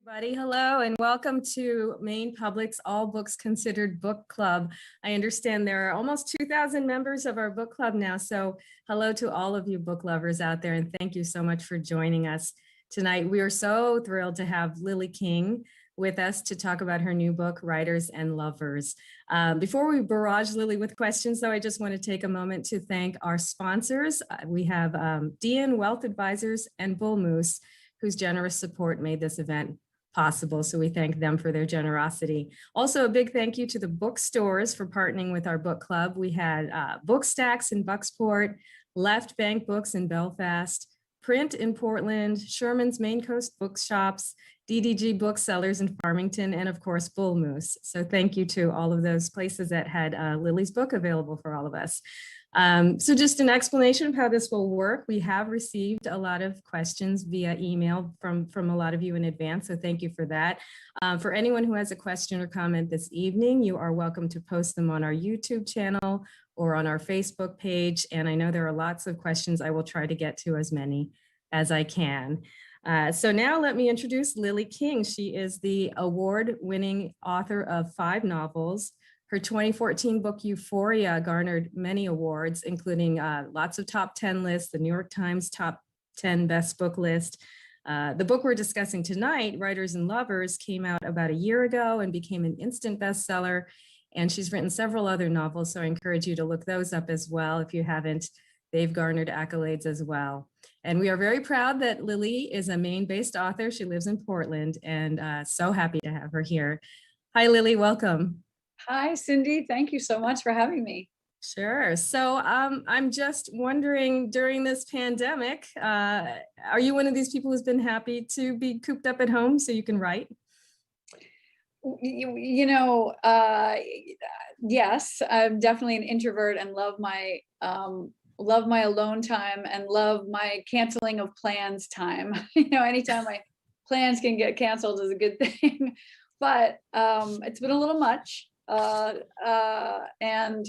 Everybody, hello and welcome to Maine Public's All Books Considered Book Club. I understand there are almost 2,000 members of our book club now, so hello to all of you book lovers out there, and thank you so much for joining us tonight. We are so thrilled to have Lily King with us to talk about her new book, Writers and Lovers. Before we barrage Lily with questions, though, I just want to take a moment to thank our sponsors. We have DN Wealth Advisors and Bull Moose, whose generous support made this event possible. So we thank them for their generosity. Also, a big thank you to the bookstores for partnering with our book club. We had Bookstacks in Bucksport, Left Bank Books in Belfast, Print in Portland, Sherman's Maine Coast Bookshops, DDG Booksellers in Farmington, and of course, Bull Moose. So thank you to all of those places that had Lily's book available for all of us. So just an explanation of how this will work. We have received a lot of questions via email from a lot of you in advance, so thank you for that. For anyone who has a question or comment this evening, you are welcome to post them on our YouTube channel or on our Facebook page. And I know there are lots of questions. I will try to get to as many as I can. So now let me introduce Lily King. She is the award-winning author of 5 novels. Her 2014 book, Euphoria, garnered many awards, including lots of top 10 lists, the New York Times top 10 best book list. The book we're discussing tonight, Writers and Lovers, came out about a year ago and became an instant bestseller. And she's written several other novels, so I encourage you to look those up as well. If you haven't, they've garnered accolades as well. And we are very proud that Lily is a Maine-based author. She lives in Portland, and so happy to have her here. Hi, Lily, welcome. Hi, Cindy. Thank you so much for having me. Sure. So I'm just wondering, during this pandemic, are you one of these people who's been happy to be cooped up at home so you can write? Yes, I'm definitely an introvert and love my alone time and love my canceling of plans time. Anytime my plans can get canceled is a good thing, but it's been a little much. And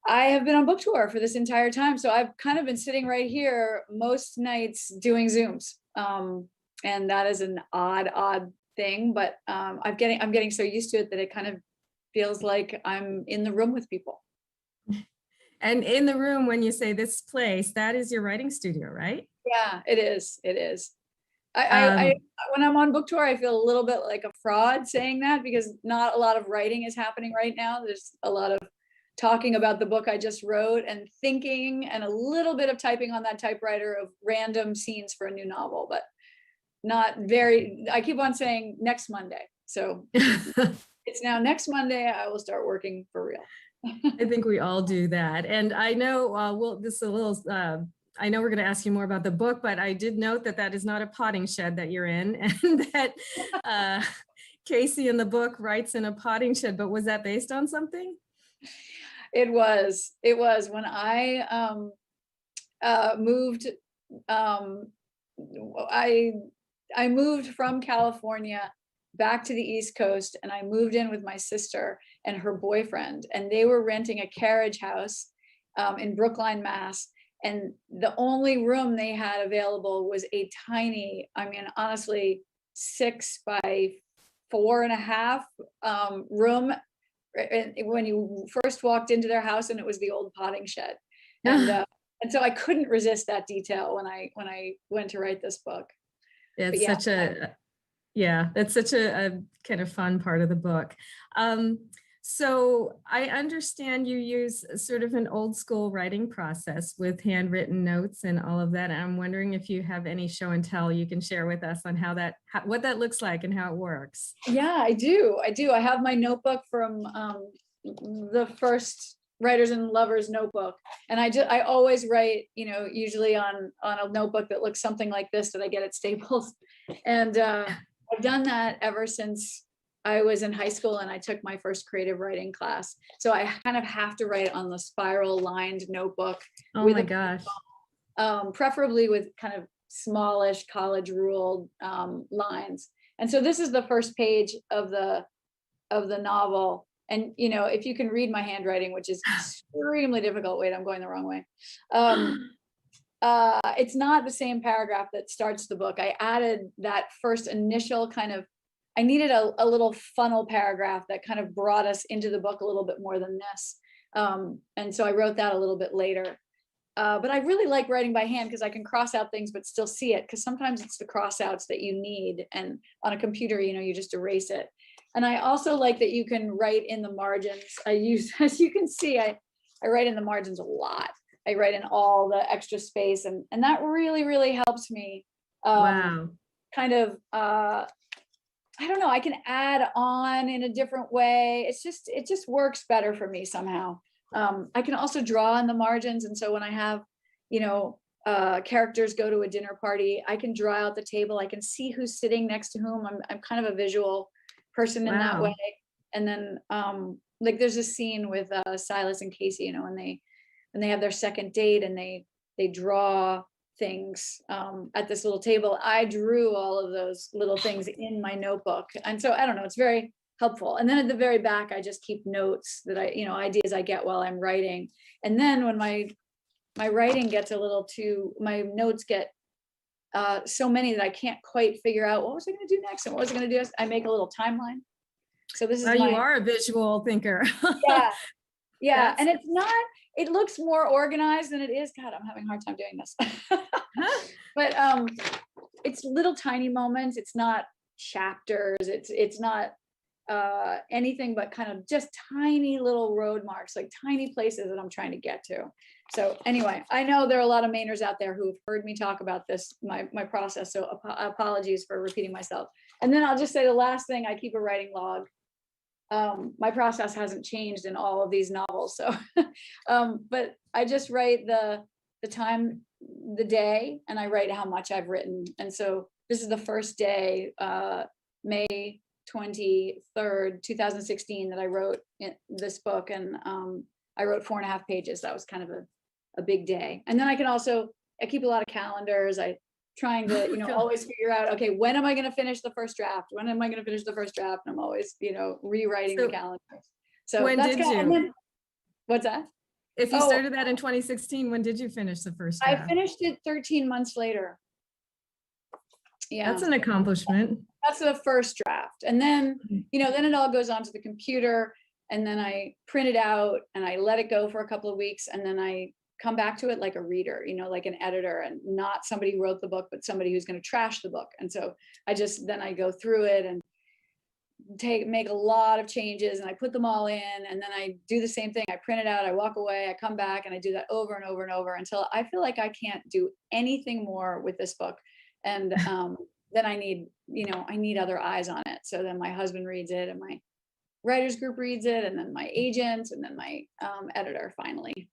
I have been on book tour for this entire time. So I've kind of been sitting right here most nights doing Zooms. And that is an odd thing, but I'm getting so used to it that it kind of feels like I'm in the room with people. And in the room, when you say this place, that is your writing studio, right? Yeah, it is. It is. I when I'm on book tour, I feel a little bit like a fraud saying that because not a lot of writing is happening right now. There's a lot of talking about the book I just wrote and thinking and a little bit of typing on that typewriter of random scenes for a new novel, but not very, I keep on saying next Monday. So it's now next Monday, I will start working for real. I think we all do that. And I know, I know we're going to ask you more about the book, but I did note that that is not a potting shed that you're in, and that Casey in the book writes in a potting shed, but was that based on something? It was when I moved, I moved from California back to the East Coast, and I moved in with my sister and her boyfriend, and they were renting a carriage house in Brookline, Mass. And the only room they had available was a tiny, honestly, 6 by 4.5 room. When you first walked into their house, and it was the old potting shed. And so I couldn't resist that detail when I went to write this book. It's such a kind of fun part of the book. So I understand you use sort of an old school writing process with handwritten notes and all of that. And I'm wondering if you have any show and tell you can share with us on what that looks like and how it works. Yeah, I do. I have my notebook from the first Writers and Lovers notebook. And I always write, usually on a notebook that looks something like this that I get at Staples. And I've done that ever since I was in high school and I took my first creative writing class. So I kind of have to write on the spiral lined notebook. Oh my gosh. Preferably with kind of smallish college ruled lines. And so this is the first page of the novel. And, if you can read my handwriting, which is extremely difficult. Wait, I'm going the wrong way. It's not the same paragraph that starts the book. I added that first initial kind of, I needed a little funnel paragraph that kind of brought us into the book a little bit more than this. And so I wrote that a little bit later. But I really like writing by hand because I can cross out things but still see it, because sometimes it's the cross outs that you need, and on a computer, you just erase it. And I also like that you can write in the margins. I use, as you can see, I write in the margins a lot. I write in all the extra space, and that really, really helps me. Wow. Kind of, I don't know, I can add on in a different way. It just works better for me somehow. I can also draw in the margins. And so when I have, characters go to a dinner party, I can draw out the table. I can see who's sitting next to whom. I'm kind of a visual person in that Wow. way. And then, like there's a scene with Silas and Casey, when they have their second date and they draw things at this little table. I drew all of those little things in my notebook. And so I don't know, it's very helpful. And then at the very back, I just keep notes that ideas I get while I'm writing. And then when my writing gets a little too, my notes get so many that I can't quite figure out what was I going to do next and what was I going to do next. I make a little timeline. So this is Well, you are a visual thinker. Yeah. And it's not, it looks more organized than it is. God, I'm having a hard time doing this. But it's little tiny moments. It's not chapters. It's not anything but kind of just tiny little road marks, like tiny places that I'm trying to get to. So anyway, I know there are a lot of Mainers out there who have heard me talk about this, my process. So apologies for repeating myself. And then I'll just say the last thing, I keep a writing log. My process hasn't changed in all of these novels. So, but I just write the time, the day, and I write how much I've written. And so this is the first day, May 23rd, 2016, that I wrote this book. And I wrote 4.5 pages. That was kind of a big day. And then I keep a lot of calendars. Trying to, always figure out, okay, when am I going to finish the first draft? When am I going to finish the first draft? And I'm always, rewriting the calendar. So when did you? What's that? If you started that in 2016, when did you finish the first draft? I finished it 13 months later. Yeah. That's an accomplishment. That's the first draft. And then, then it all goes onto the computer, and then I print it out and I let it go for a couple of weeks. And then I come back to it like a reader, like an editor, and not somebody who wrote the book, but somebody who's going to trash the book. And so then I go through it and make a lot of changes, and I put them all in, and then I do the same thing. I print it out, I walk away, I come back, and I do that over and over and over until I feel like I can't do anything more with this book. And then I need other eyes on it. So then my husband reads it, and my writers group reads it, and then my agent, and then my editor finally.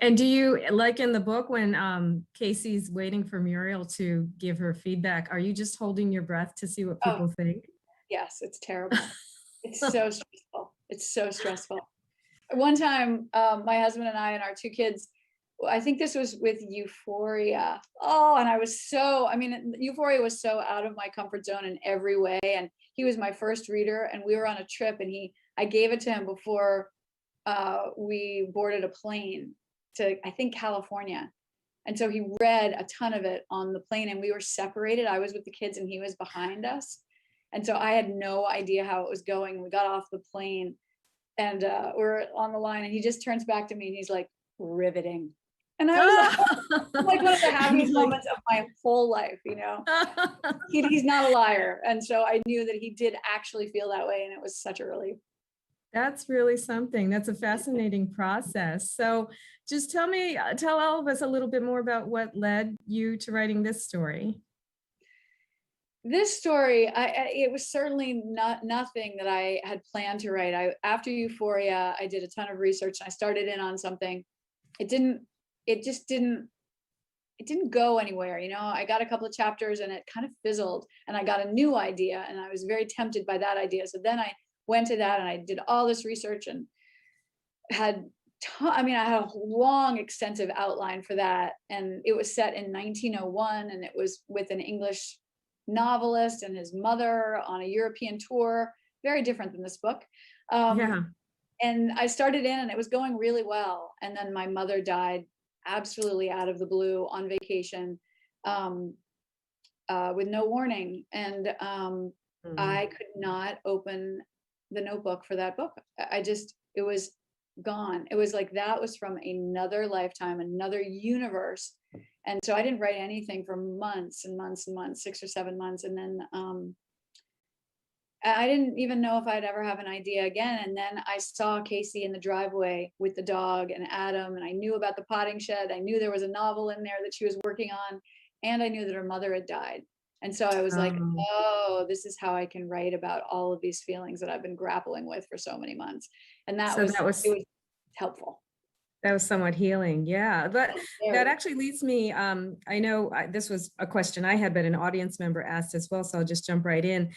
And do you, like in the book, when Casey's waiting for Muriel to give her feedback, are you just holding your breath to see what people think? Yes, it's terrible. It's so stressful. It's so stressful. One time, my husband and I and our 2 kids, I think this was with Euphoria. Oh, and Euphoria was so out of my comfort zone in every way. And he was my first reader, and we were on a trip, and I gave it to him before we boarded a plane to, I think, California. And so he read a ton of it on the plane, and we were separated. I was with the kids and he was behind us. And so I had no idea how it was going. We got off the plane, and we're on the line, and he just turns back to me and he's like, riveting. And I was like one of the happiest moments of my whole life, he's not a liar. And so I knew that he did actually feel that way, and it was such a relief. That's really something. That's a fascinating process. So just tell all of us a little bit more about what led you to writing this story. This story, it was certainly nothing that I had planned to write. After Euphoria, I did a ton of research, and I started in on something. It just didn't go anywhere. I got a couple of chapters and it kind of fizzled, and I got a new idea, and I was very tempted by that idea. So then I went to that, and I did all this research, and had I had a long, extensive outline for that. And it was set in 1901, and it was with an English novelist and his mother on a European tour, very different than this book. And I started in, and it was going really well. And then my mother died absolutely out of the blue on vacation, with no warning. And Mm. I could not open the notebook for that book. It was gone. It was like that was from another lifetime, another universe. And so I didn't write anything for months and months and months, 6 or 7 months. And then I didn't even know if I'd ever have an idea again. And then I saw Casey in the driveway with the dog and Adam, and I knew about the potting shed. I knew there was a novel in there that she was working on, and I knew that her mother had died. And so I was like, Um, oh, this is how I can write about all of these feelings that I've been grappling with for so many months. And so it was helpful. that was somewhat healing. Yeah, but that Very. actually leads me, I know this was a question I had, but an audience member asked as well, so I'll just jump right in.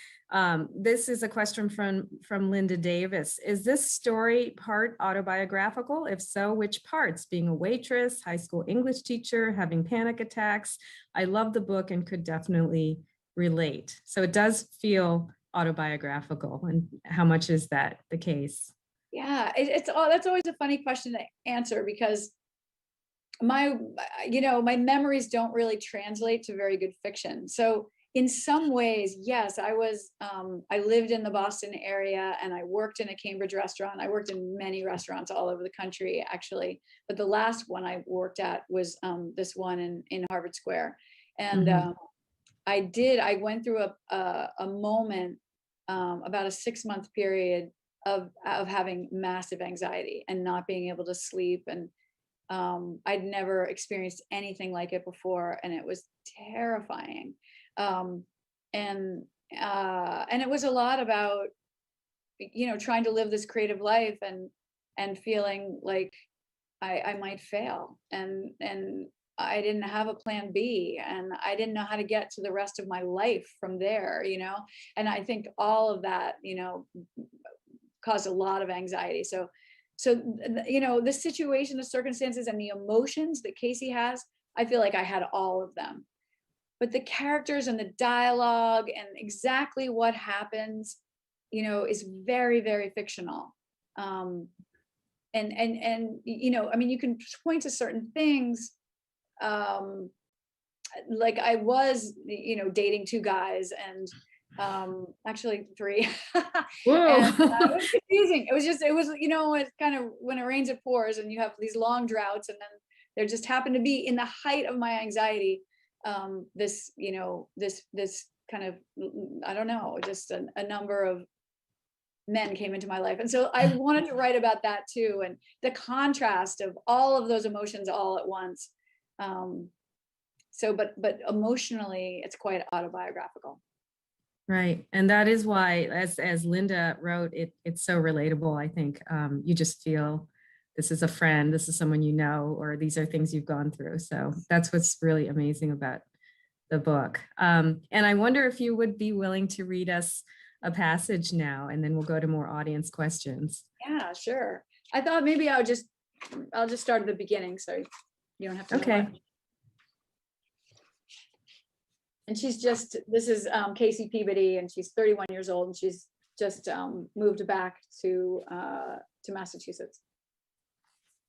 This is a question from Linda Davis. Is this story part autobiographical? If so, which parts? Being a waitress, high school English teacher, having panic attacks. I love the book and could definitely relate. So it does feel autobiographical. And how much is that the case? Yeah, that's always a funny question to answer, because my memories don't really translate to very good fiction. So in some ways, yes, I lived in the Boston area and I worked in a Cambridge restaurant. I worked in many restaurants all over the country, actually, but the last one I worked at was this one in Harvard Square. And Mhm. I went through a moment, about a 6 month period of having massive anxiety and not being able to sleep. And I'd never experienced anything like it before, and it was terrifying. Um, and it was a lot about, trying to live this creative life and feeling like I might fail, and I didn't have a plan B, and I didn't know how to get to the rest of my life from there, and I think all of that, caused a lot of anxiety. The situation, the circumstances, and the emotions that Casey has, I feel like I had all of them. But the characters and the dialogue and exactly what happens, is very, very fictional. Um, and I mean, you can point to certain things. Um, like I was, dating two guys, and actually three. Whoa. And it was confusing. It's kind of when it rains it pours, and you have these long droughts, and then there just happened to be, in the height of my anxiety, this kind of, I don't know, just a number of men came into my life. And so I wanted to write about that too, and the contrast of all of those emotions all at once. But emotionally, it's quite autobiographical. Right. And that is why, as Linda wrote, it's so relatable, I think. You just feel this is a friend, this is someone you know, or these are things you've gone through. So that's what's really amazing about the book. And I wonder if you would be willing to read us a passage now, and then we'll go to more audience questions. Yeah, sure. I thought maybe I'll just start at the beginning, so you don't have to know Okay. much. And this is Casey Peabody, and she's 31 years old, and she's just moved back to Massachusetts.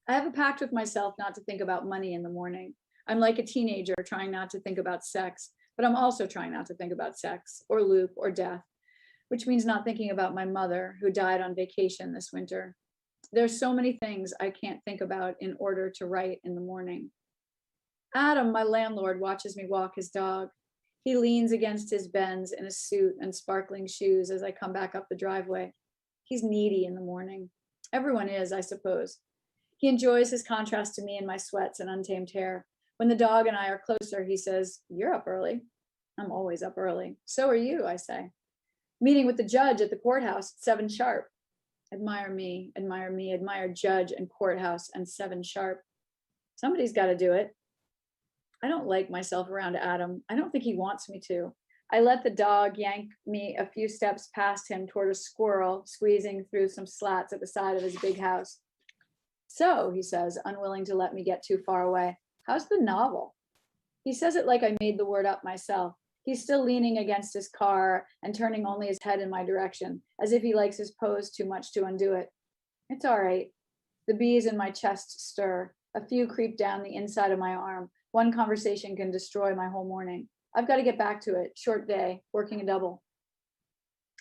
I have a pact with myself not to think about money in the morning. I'm like a teenager trying not to think about sex, but I'm also trying not to think about sex or Luke or death, which means not thinking about my mother who died on vacation this winter. There's so many things I can't think about in order to write in the morning. Adam, my landlord, watches me walk his dog. He leans against his Benz in a suit and sparkling shoes as I come back up the driveway. He's needy in the morning. Everyone is, I suppose. He enjoys his contrast to me and my sweats and untamed hair. When the dog and I are closer, he says, "You're up early." I'm always up early. So are you, I say. Meeting with the judge at the courthouse at 7 sharp. Admire me, admire me, admire judge and courthouse and 7 sharp. Somebody's got to do it. I don't like myself around Adam. I don't think he wants me to. I let the dog yank me a few steps past him toward a squirrel squeezing through some slats at the side of his big house. So, he says, unwilling to let me get too far away, how's the novel? He says it like I made the word up myself. He's still leaning against his car and turning only his head in my direction, as if he likes his pose too much to undo it. It's all right. The bees in my chest stir. A few creep down the inside of my arm. One conversation can destroy my whole morning. I've got to get back to it. Short day, working a double.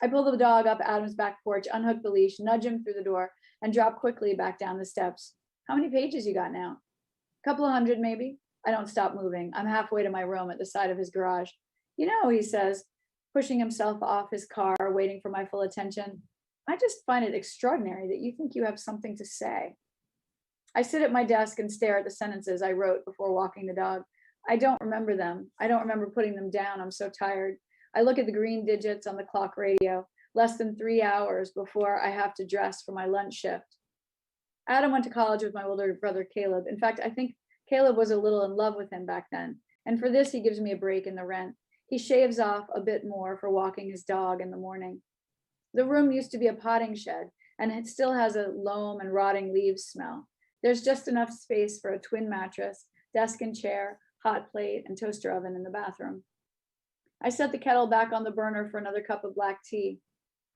I pull the dog up Adam's back porch, unhook the leash, nudge him through the door, and drop quickly back down the steps. How many pages you got now? A couple of hundred, maybe. I don't stop moving. I'm halfway to my room at the side of his garage. You know, he says, pushing himself off his car, waiting for my full attention. I just find it extraordinary that you think you have something to say. I sit at my desk and stare at the sentences I wrote before walking the dog. I don't remember them. I don't remember putting them down. I'm so tired. I look at the green digits on the clock radio, less than 3 hours before I have to dress for my lunch shift. Adam went to college with my older brother, Caleb. In fact, I think Caleb was a little in love with him back then. And for this, he gives me a break in the rent. He shaves off a bit more for walking his dog in the morning. The room used to be a potting shed, and it still has a loam and rotting leaves smell. There's just enough space for a twin mattress, desk and chair, hot plate, and toaster oven in the bathroom. I set the kettle back on the burner for another cup of black tea.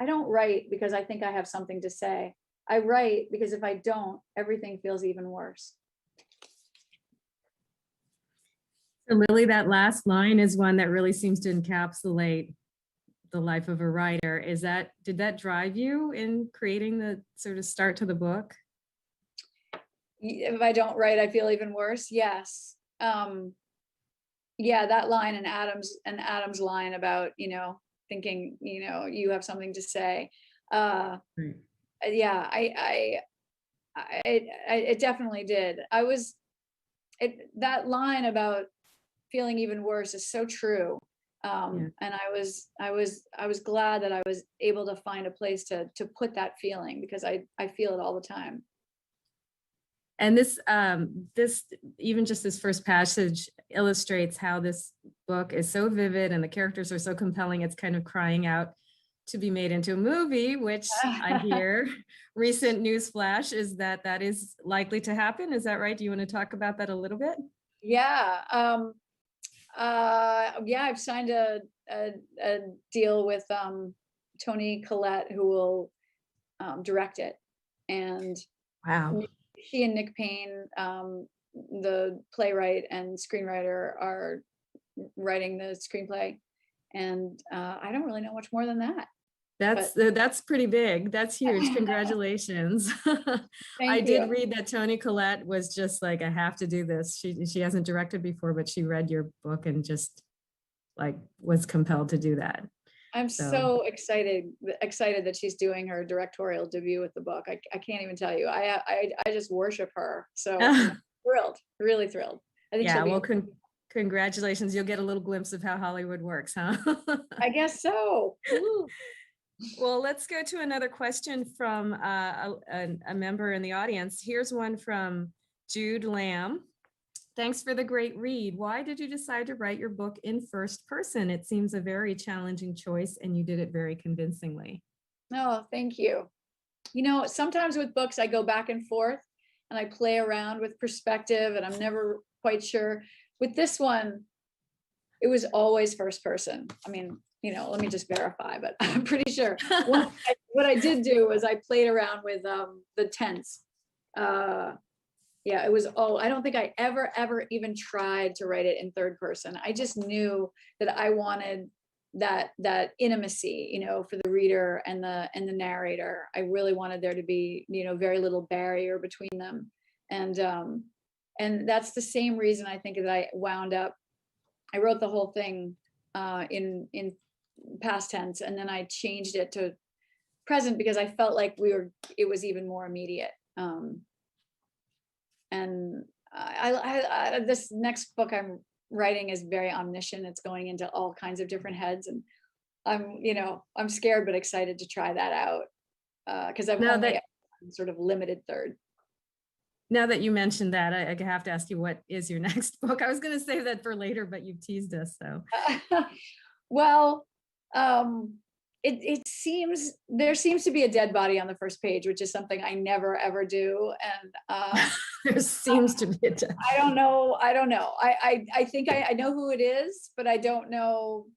I don't write because I think I have something to say. I write because if I don't, everything feels even worse. So Lily, that last line is one that really seems to encapsulate the life of a writer. Did that drive you in creating the sort of start to the book? If I don't write, I feel even worse. Yes. Yeah, that line and Adam's line about, thinking, you have something to say. Right. Yeah, it definitely did. That line about feeling even worse is so true. And I was glad that I was able to find a place to put that feeling, because I feel it all the time. And this even just this first passage illustrates how this book is so vivid and the characters are so compelling. It's kind of crying out to be made into a movie, which I hear recent news flash is that is likely to happen. Is that right? Do you want to talk about that a little bit? Yeah. I've signed a deal with Toni Collette, who will direct it. And Wow. she and Nick Payne, the playwright and screenwriter, are writing the screenplay. And I don't really know much more than that. That's pretty big. That's huge. Congratulations. I did read that Toni Collette was just like, I have to do this. She hasn't directed before, but she read your book and just like was compelled to do that. I'm so excited that she's doing her directorial debut with the book. I can't even tell you. I just worship her. So I'm thrilled, really thrilled. I think yeah, well, congratulations. You'll get a little glimpse of how Hollywood works, huh? I guess so. Well, let's go to another question from a member in the audience. Here's one from Jude Lamb. Thanks for the great read. Why did you decide to write your book in first person? It seems a very challenging choice, and you did it very convincingly. Oh, thank you. Sometimes with books, I go back and forth and I play around with perspective, and I'm never quite sure. With this one, it was always first person. I mean, let me just verify, but I'm pretty sure. What I did do was I played around with the tense. It was, I don't think I ever even tried to write it in third person. I just knew that I wanted that intimacy, for the reader and the narrator. I really wanted there to be, very little barrier between them. And that's the same reason I think that I wrote the whole thing in past tense, and then I changed it to present because I felt like it was even more immediate. And this next book I'm writing is very omniscient. It's going into all kinds of different heads, and I'm scared but excited to try that out because I've only sort of limited third. Now that you mentioned that, I have to ask you, what is your next book? I was going to save that for later, but you've teased us, so. Well, it seems there seems to be a dead body on the first page, which is something I never ever do, and there seems to be a dead. I don't know. I think I know who it is, but I don't know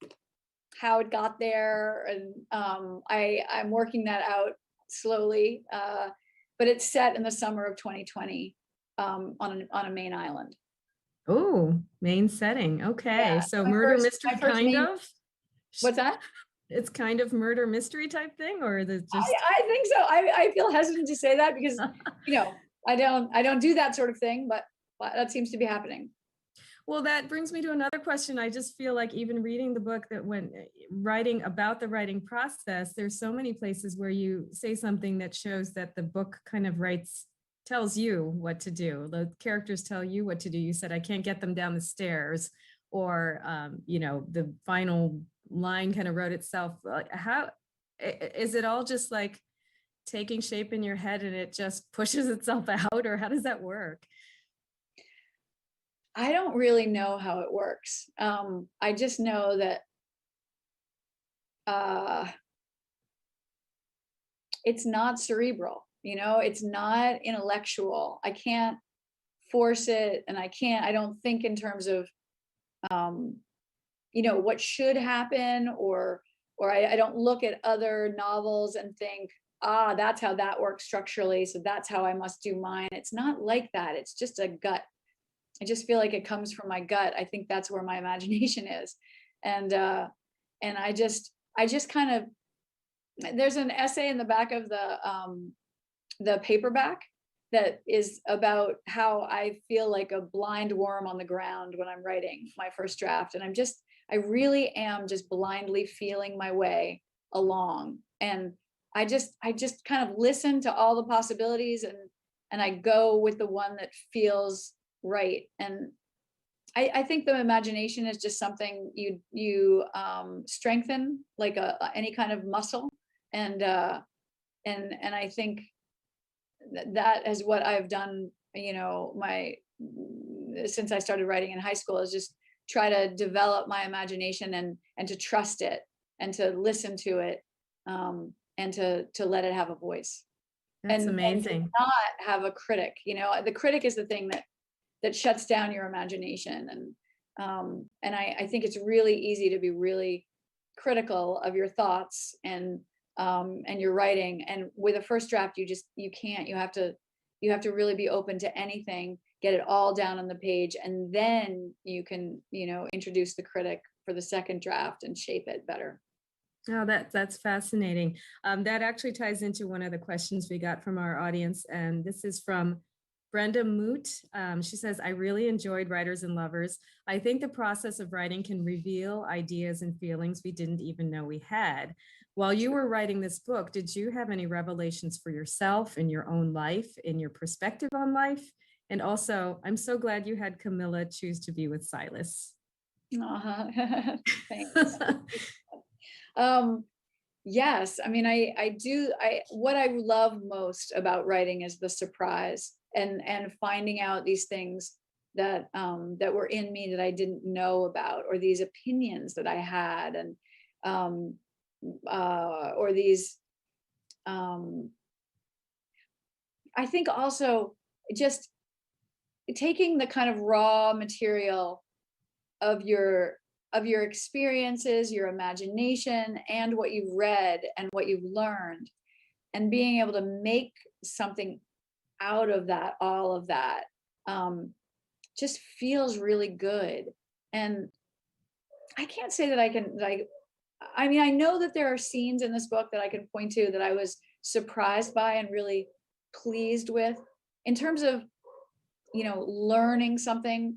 how it got there, and I'm working that out slowly. But it's set in the summer of 2020, on a Maine island. Oh, Maine setting. Okay. Yeah, So my murder first mystery kind Maine. of? What's that? It's kind of murder mystery type thing, or is it just I think so. I feel hesitant to say that because, I don't do that sort of thing, but that seems to be happening. Well, that brings me to another question. I just feel like even reading the book, that when writing about the writing process, there's so many places where you say something that shows that the book kind of tells you what to do. The characters tell you what to do. You said, I can't get them down the stairs, or, the final line kind of wrote itself. Like, how is it all just like taking shape in your head and it just pushes itself out, or how does that work? I don't really know how it works. I just know that it's not cerebral, it's not intellectual. I can't force it, and I don't think in terms of, what should happen, or I don't look at other novels and think, that's how that works structurally, so that's how I must do mine. It's not like that. It's just a gut. I just feel like it comes from my gut. I think that's where my imagination is. And I just kind of, there's an essay in the back of the paperback that is about how I feel like a blind worm on the ground when I'm writing my first draft. And I really am just blindly feeling my way along. And I just kind of listen to all the possibilities, and I go with the one that feels right. And I think the imagination is just something you strengthen, like any kind of muscle. And I think that is what I've done, since I started writing in high school, is just try to develop my imagination, and to trust it, and to listen to it, and to let it have a voice. That's And to amazing. not have a critic. The critic is the thing that shuts down your imagination. And I think it's really easy to be really critical of your thoughts and your writing. And with a first draft, you can't. You have to really be open to anything, get it all down on the page, and then you can introduce the critic for the second draft and shape it better. Oh, that's fascinating. That actually ties into one of the questions we got from our audience, and this is from Brenda Moot. She says, I really enjoyed Writers and Lovers. I think the process of writing can reveal ideas and feelings we didn't even know we had. While you were writing this book, did you have any revelations for yourself in your own life, in your perspective on life? And also, I'm so glad you had Camilla choose to be with Silas. Thanks. Yes, I mean, I do. What I love most about writing is the surprise, and finding out these things that were in me that I didn't know about, or these opinions that I had, and or these. I think also just taking the kind of raw material of your experiences, your imagination, and what you've read and what you've learned, and being able to make something out of that, all of that, just feels really good. And I can't say that I can, I mean, I know that there are scenes in this book that I can point to that I was surprised by and really pleased with. In terms of, learning something,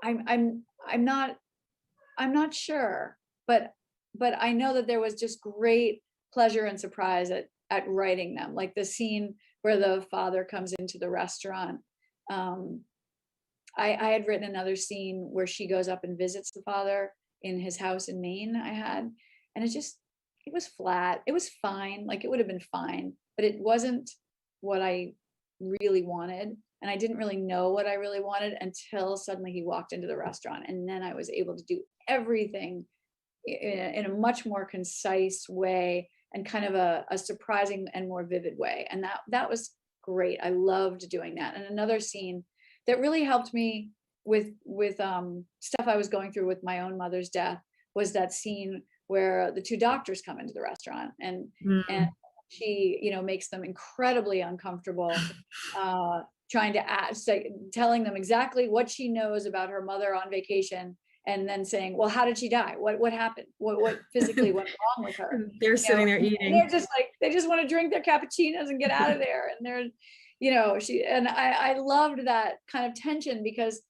I'm not sure, but I know that there was just great pleasure and surprise at writing them. Like the scene where the father comes into the restaurant. I had written another scene where she goes up and visits the father in his house in Maine. And it was flat. It was fine. Like it would have been fine, but it wasn't what I really wanted. And I didn't really know what I really wanted until suddenly he walked into the restaurant. And then I was able to do everything in a much more concise way, and kind of a surprising and more vivid way. And that was great. I loved doing that. And another scene that really helped me with stuff I was going through with my own mother's death was that scene where the two doctors come into the restaurant, and She, makes them incredibly uncomfortable, trying to ask, telling them exactly what she knows about her mother on vacation, and then saying, well, how did she die? What happened? What physically went wrong with her? They're sitting there And eating. they're just like, they just want to drink their cappuccinos and get out of there. And they're, I loved that kind of tension because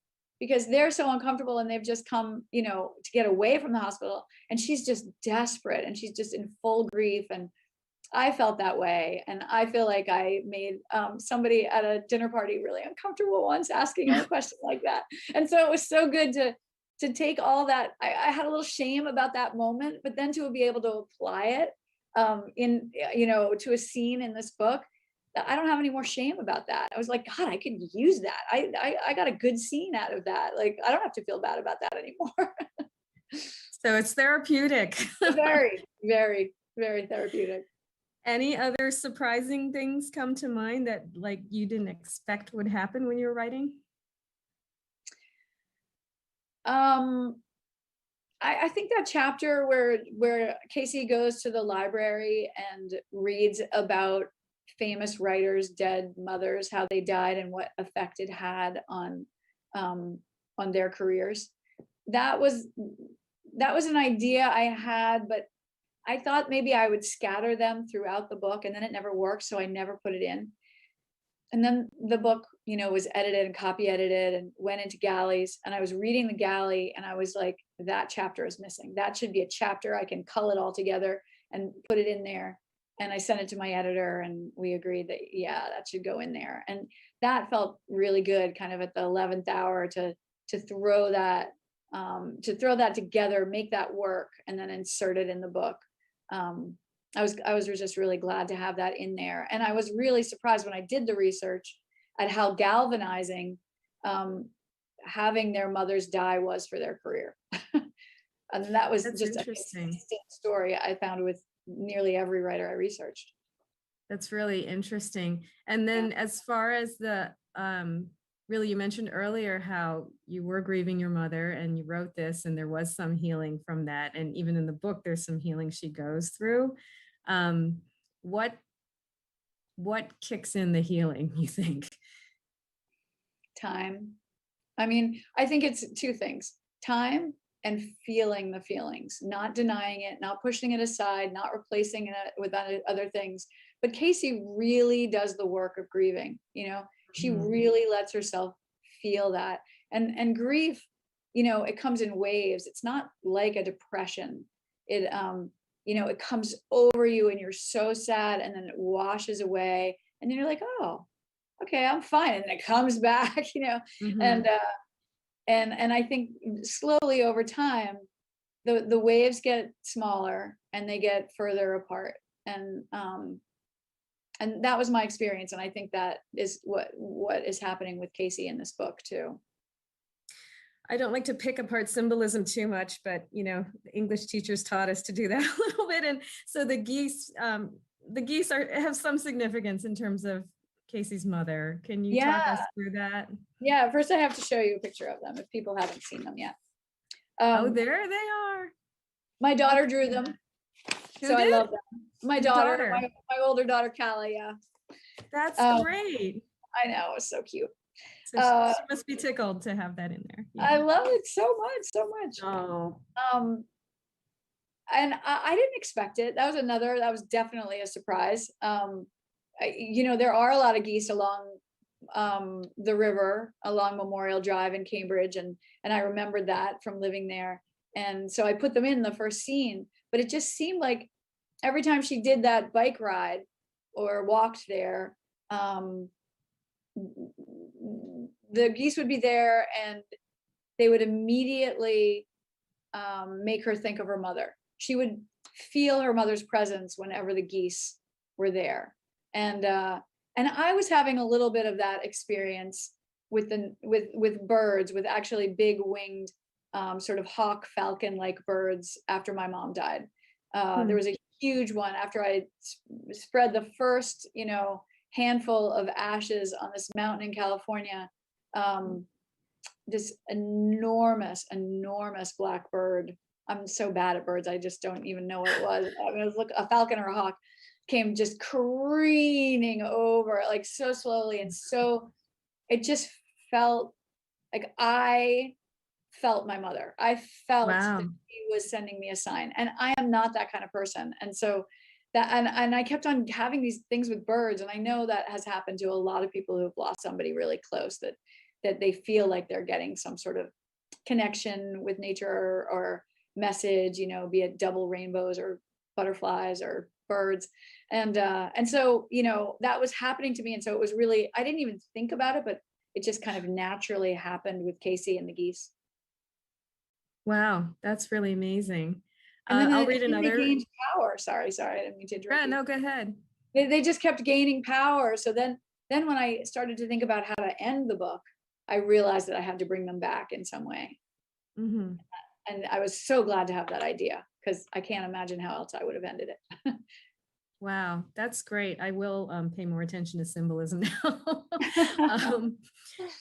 they're so uncomfortable and they've just come, to get away from the hospital, and she's just desperate and she's just in full grief. And I felt that way. And I feel like I made somebody at a dinner party really uncomfortable once asking her a question like that. And so it was so good to take all that. I had a little shame about that moment, but then to be able to apply it to a scene in this book, I don't have any more shame about that. I was like, God, I could use that. I got a good scene out of that. Like, I don't have to feel bad about that anymore. So it's therapeutic. Very, very, very therapeutic. Any other surprising things come to mind that like you didn't expect would happen when you were writing? I think that chapter where Casey goes to the library and reads about famous writers' dead mothers, how they died and what effect it had on their careers. That was an idea I had, but I thought maybe I would scatter them throughout the book, and then it never worked, so I never put it in. And then the book, was edited and copy edited and went into galleys. And I was reading the galley and I was like, that chapter is missing. That should be a chapter. I can cull it all together and put it in there. And I sent it to my editor and we agreed that, yeah, that should go in there. And that felt really good, kind of at the 11th hour to throw that together, make that work, and then insert it in the book. I was just really glad to have that in there. And I was really surprised when I did the research at how galvanizing having their mothers die was for their career. And that was That's just a interesting. consistent story I found with nearly every writer I researched. That's really interesting. And then as far as the, really, you mentioned earlier how you were grieving your mother and you wrote this and there was some healing from that. And even in the book, there's some healing she goes through. What kicks in the healing, you think? Time. I mean, I think it's two things: time and feeling the feelings, not denying it, not pushing it aside, not replacing it with other things. But Casey really does the work of grieving. She really lets herself feel that. And grief, it comes in waves. It's not like a depression. It comes over you and you're so sad, and then it washes away, and then you're like, oh, okay, I'm fine. And then it comes back, Mhm. and I think slowly over time, the waves get smaller and they get further apart. And that was my experience. And I think that is what is happening with Casey in this book too. I don't like to pick apart symbolism too much, but the English teachers taught us to do that a little bit. And so the geese have some significance in terms of Casey's mother. Can you talk us through that? Yeah. First, I have to show you a picture of them if people haven't seen them yet. Oh, there they are. My daughter drew them, so I love them. My Your daughter, my older daughter, Callie. Yeah. That's great. I know, it's so cute. So she must be tickled to have that in there. Yeah. I love it so much. Oh, And I didn't expect it. That was definitely a surprise. There are a lot of geese along the river, along Memorial Drive in Cambridge, and I remembered that from living there. And so I put them in the first scene, but it just seemed like every time she did that bike ride or walked there, the geese would be there and they would immediately make her think of her mother. She would feel her mother's presence whenever the geese were there. And I was having a little bit of that experience with birds, with actually big winged sort of hawk falcon like birds after my mom died. There was a huge one after I spread the first, handful of ashes on this mountain in California. This enormous black bird. I'm so bad at birds. I just don't even know what it was. I mean, it was like a falcon or a hawk, came just careening over, like so slowly. And so it just felt like I felt my mother. I felt that Wow. she was sending me a sign. And I am not that kind of person. And so that, and I kept on having these things with birds. And I know that has happened to a lot of people who've lost somebody really close, that they feel like they're getting some sort of connection with nature or message, you know, be it double rainbows or butterflies or birds. And so, you know, that was happening to me. And so it was really, I didn't even think about it, but it just kind of naturally happened with Casey and the geese. Wow, that's really amazing. And then, I'll and read then they another. gained power. Sorry, I didn't mean to interrupt Yeah, you. no, go ahead. They just kept gaining power. So then when I started to think about how to end the book, I realized that I had to bring them back in some way. Hmm. And I was so glad to have that idea, because I can't imagine how else I would have ended it. Wow, that's great. I will pay more attention to symbolism now. um,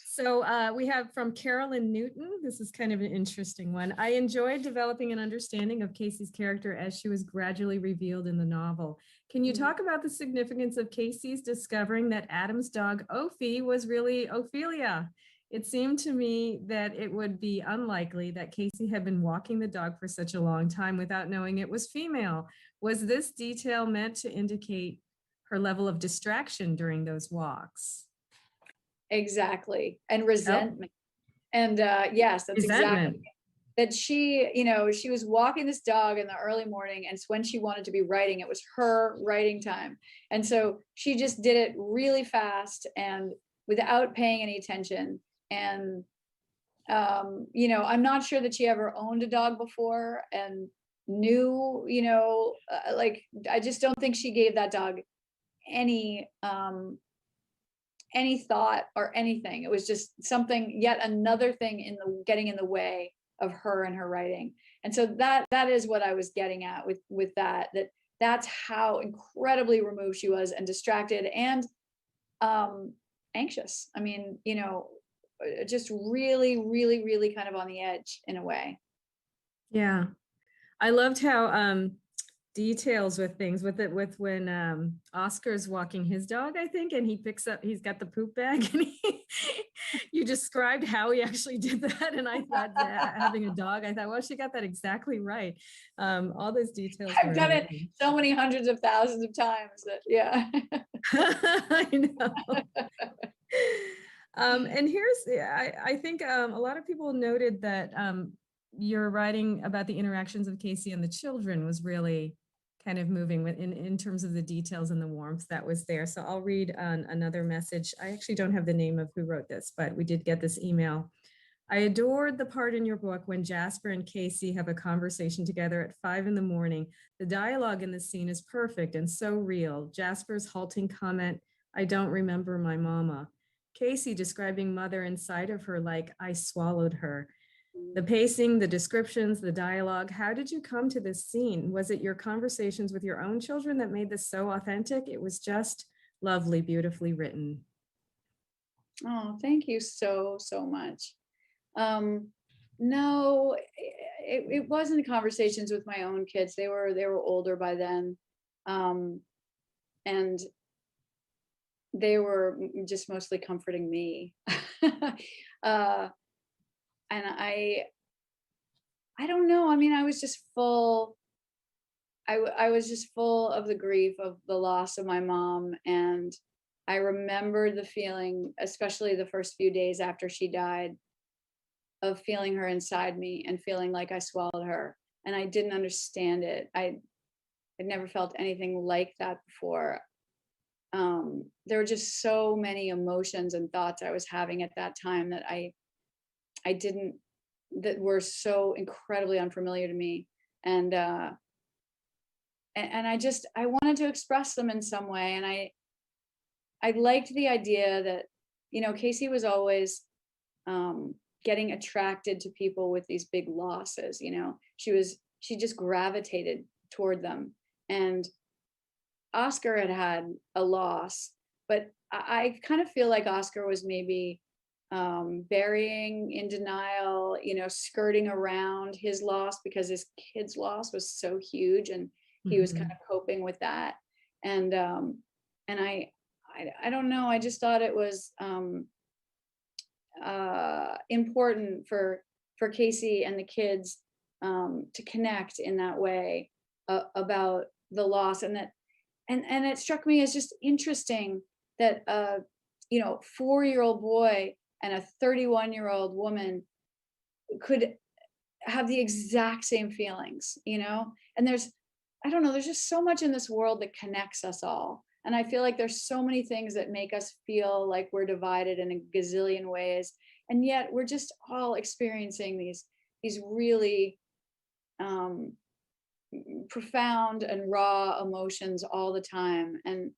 so we have from Carolyn Newton. This is kind of an interesting one. I enjoyed developing an understanding of Casey's character as she was gradually revealed in the novel. Can you talk about the significance of Casey's discovering that Adam's dog Ophi was really Ophelia? It seemed to me that it would be unlikely that Casey had been walking the dog for such a long time without knowing it was female. Was this detail meant to indicate her level of distraction during those walks? Exactly. And Oh, resentment. And yes, that's exactly resentment. that. She, you know, she was walking this dog in the early morning, and it's when she wanted to be writing. It was her writing time. And so she just did it really fast and without paying any attention. And you know, I'm not sure that she ever owned a dog before and knew, you know, like, I just don't think she gave that dog any any thought or anything. It was just something, yet another thing in the getting in the way of her and her writing. And so that is what I was getting at with that's how incredibly removed she was and distracted and anxious. I mean, you know, just really, really, really kind of on the edge in a way. Yeah. I loved how details with things with when Oscar's walking his dog, I think, and he's got the poop bag and you described how he actually did that. And I thought that having a dog, I thought, well, she got that exactly right. All those details I've were done it amazing. so many hundreds of thousands of times that, yeah. I know. And I think a lot of people noted that your writing about the interactions of Casey and the children was really kind of moving in terms of the details and the warmth that was there. So I'll read another message. I actually don't have the name of who wrote this, but we did get this email. I adored the part in your book when Jasper and Casey have a conversation together at 5 a.m. The dialogue in this scene is perfect and so real. Jasper's halting comment, "I don't remember my mama." Casey describing mother inside of her like, "I swallowed her." The pacing, the descriptions, the dialogue. How did you come to this scene? Was it your conversations with your own children that made this so authentic? It was just lovely, beautifully written. Oh, thank you so, so much. No, it wasn't conversations with my own kids. They were older by then. And they were just mostly comforting me. uh, and I don't know. I mean, I was just full. I was just full of the grief of the loss of my mom, and I remembered the feeling, especially the first few days after she died, of feeling her inside me and feeling like I swallowed her. And I didn't understand it. I'd never felt anything like that before. There were just so many emotions and thoughts I was having at that time that I didn't, that were so incredibly unfamiliar to me. And I wanted to express them in some way. And I liked the idea that, you know, Casey was always getting attracted to people with these big losses. You know, she just gravitated toward them. And Oscar had a loss, but I kind of feel like Oscar was maybe burying in denial, you know, skirting around his loss because his kid's loss was so huge, and he was kind Mhm. of coping with that. And I don't know, I just thought it was important for Casey and the kids to connect in that way about the loss. And it struck me as just interesting that 4-year-old boy and a 31-year-old woman could have the exact same feelings, and I don't know, there's just so much in this world that connects us all. And I feel like there's so many things that make us feel like we're divided in a gazillion ways. And yet we're just all experiencing these really profound and raw emotions all the time. And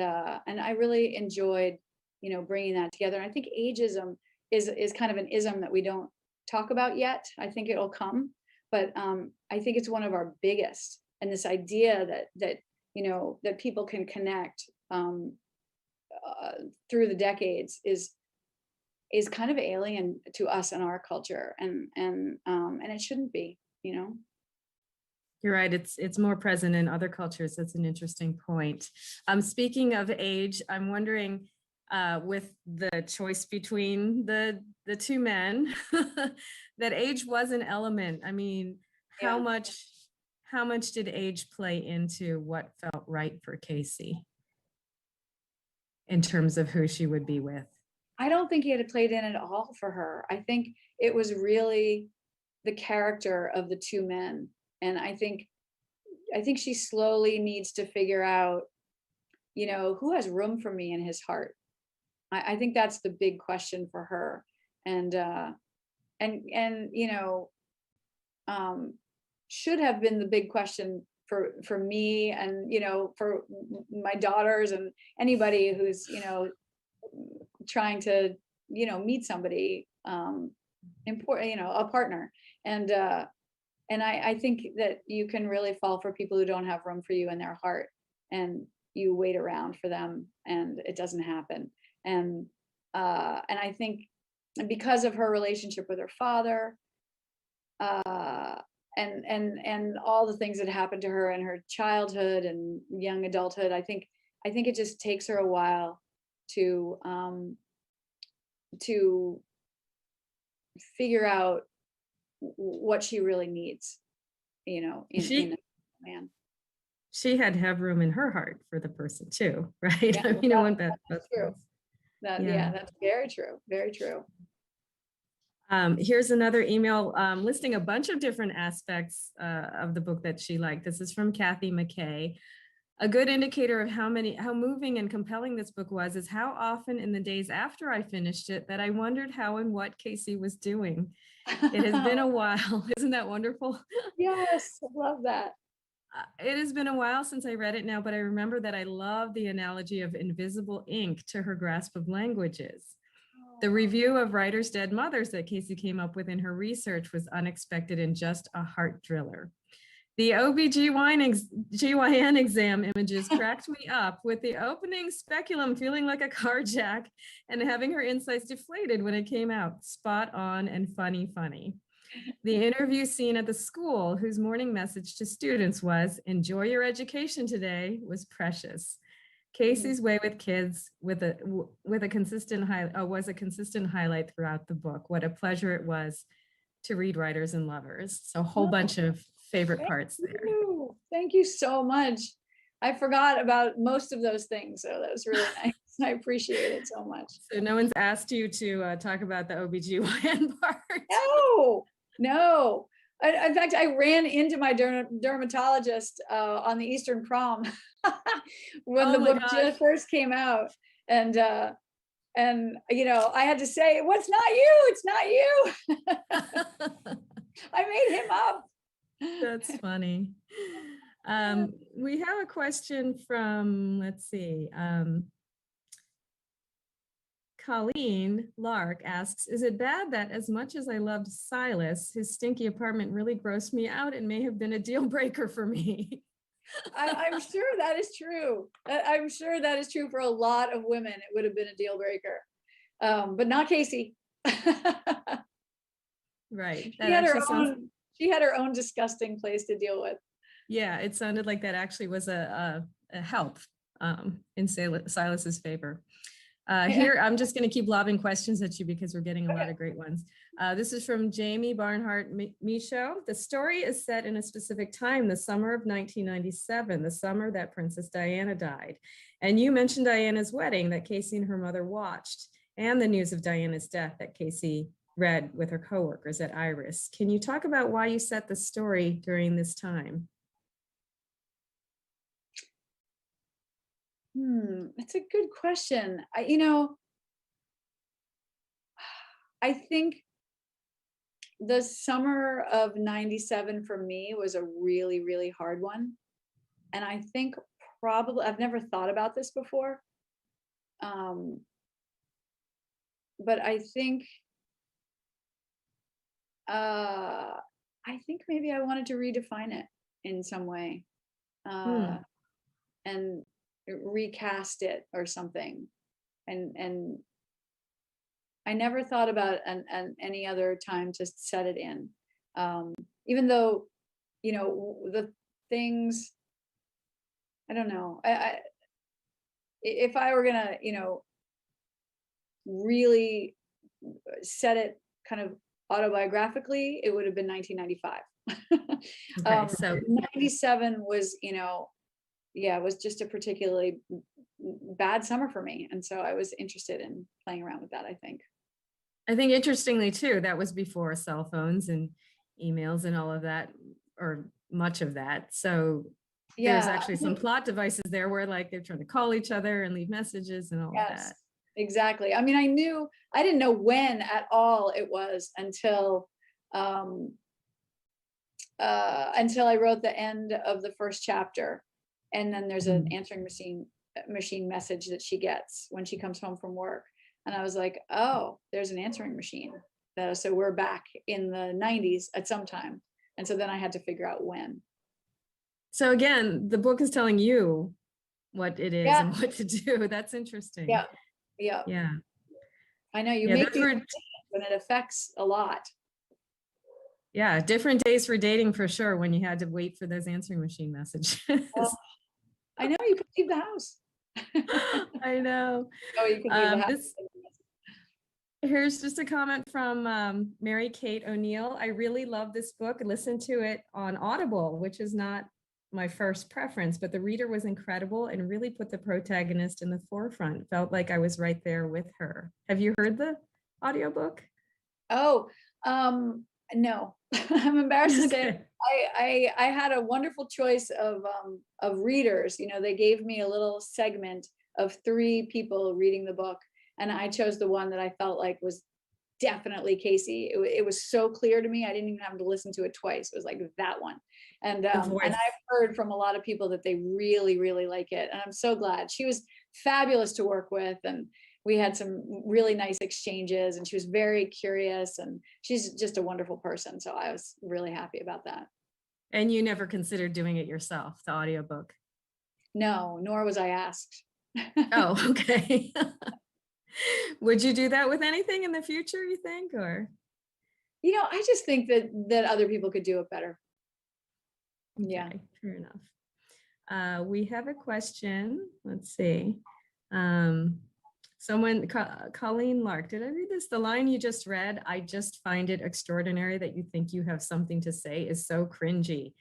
I really enjoyed, bringing that together. And I think ageism is kind of an ism that we don't talk about yet. I think it'll come, but I think it's one of our biggest. And this idea that people can connect through the decades is kind of alien to us and our culture, and it shouldn't be. You're right. It's more present in other cultures. That's an interesting point. Speaking of age, I'm wondering, with the choice between the two men, that age was an element. I mean, how much did age play into what felt right for Casey in terms of who she would be with? I don't think it had played in at all for her. I think it was really the character of the two men. And I think she slowly needs to figure out, who has room for me in his heart. I think that's the big question for her. And should have been the big question for me, and for my daughters and anybody who's trying to meet somebody important, a partner. And I think that you can really fall for people who don't have room for you in their heart, and you wait around for them and it doesn't happen. And I think because of her relationship with her father, and all the things that happened to her in her childhood and young adulthood, I think it just takes her a while to figure out what she really needs, in a man. She had to have room in her heart for the person too, right? Yeah, I mean, that's true. That's very true. Very true. Here's another email listing a bunch of different aspects of the book that she liked. This is from Kathy McKay. A good indicator of how moving and compelling this book was is how often in the days after I finished it that I wondered how and what Casey was doing. It has been a while. Isn't that wonderful? Yes, I love that. It has been a while since I read it now, but I remember that I love the analogy of invisible ink to her grasp of languages. The review of Writers' Dead Mothers that Casey came up with in her research was unexpected and just a heart driller. The OBGYN exam images cracked me up, with the opening speculum feeling like a carjack and having her insights deflated when it came out. Spot on and funny. The interview scene at the school, whose morning message to students was, "Enjoy your education today," was precious. Casey's way with kids was a consistent highlight throughout the book. What a pleasure it was to read Writers and Lovers. So a whole bunch of favorite parts there. Thank you so much. I forgot about most of those things, so that was really nice. I appreciate it so much. So no one's asked you to talk about the OBGYN part? No. In fact, I ran into my dermatologist on the Eastern Prom when the book just first came out, and I had to say, "Well, it's not you. I made him up." That's funny. We have a question from, let's see, Colleen Lark asks, is it bad that as much as I loved Silas, his stinky apartment really grossed me out and may have been a deal breaker for me? I'm sure that is true. I'm sure that is true for a lot of women. It would have been a deal breaker, but not Casey. Right. She had her own disgusting place to deal with. Yeah, it sounded like that actually was a help in Silas's favor. Here, I'm just going to keep lobbing questions at you because we're getting a lot of great ones. This is from Jamie Barnhart Michaud. The story is set in a specific time, the summer of 1997, the summer that Princess Diana died. And you mentioned Diana's wedding that Casey and her mother watched, and the news of Diana's death that Casey read with her coworkers at Iris. Can you talk about why you set the story during this time? That's a good question. I think the summer of 97 for me was a really, really hard one. And I think probably, I've never thought about this before. But I think maybe I wanted to redefine it in some way, and recast it or something. And I never thought about any other time to set it in, even though, the things, I don't know. If I were gonna, really set it kind of autobiographically, it would have been 1995. Okay, so 97 was, was just a particularly bad summer for me. And so I was interested in playing around with that, I think. Interestingly too, that was before cell phones and emails and all of that, or much of that. So there's actually some plot devices there where like they're trying to call each other and leave messages and all of that. Exactly. I mean, I didn't know when at all it was until I wrote the end of the first chapter. And then there's an answering machine message that she gets when she comes home from work. And I was like, oh, there's an answering machine. So we're back in the 90s at some time. And so then I had to figure out when. So again, the book is telling you what it is and what to do. That's interesting. Yeah. I know you make these when it affects a lot. Yeah, different days for dating for sure when you had to wait for those answering machine messages. I know you could leave the house. I know. Oh, you could leave the house. Here's just a comment from Mary Kate O'Neill. I really love this book. Listen to it on Audible, which is not my first preference, but the reader was incredible and really put the protagonist in the forefront. Felt like I was right there with her. Have you heard the audiobook? Oh, no. I'm embarrassed to say I had a wonderful choice of readers. They gave me a little segment of 3 people reading the book, and I chose the one that I felt like was definitely Casey. It was so clear to me. I didn't even have to listen to it twice. It was like that one. And I've heard from a lot of people that they really, really like it. And I'm so glad. She was fabulous to work with. And we had some really nice exchanges, and she was very curious, and she's just a wonderful person. So I was really happy about that. And you never considered doing it yourself, the audiobook? No, nor was I asked. Oh, okay. Would you do that with anything in the future, you think, or? I just think that other people could do it better. Okay, yeah, fair enough. We have a question. Let's see. Someone, Colleen Lark, did I read this? The line you just read, I just find it extraordinary that you think you have something to say, is so cringy.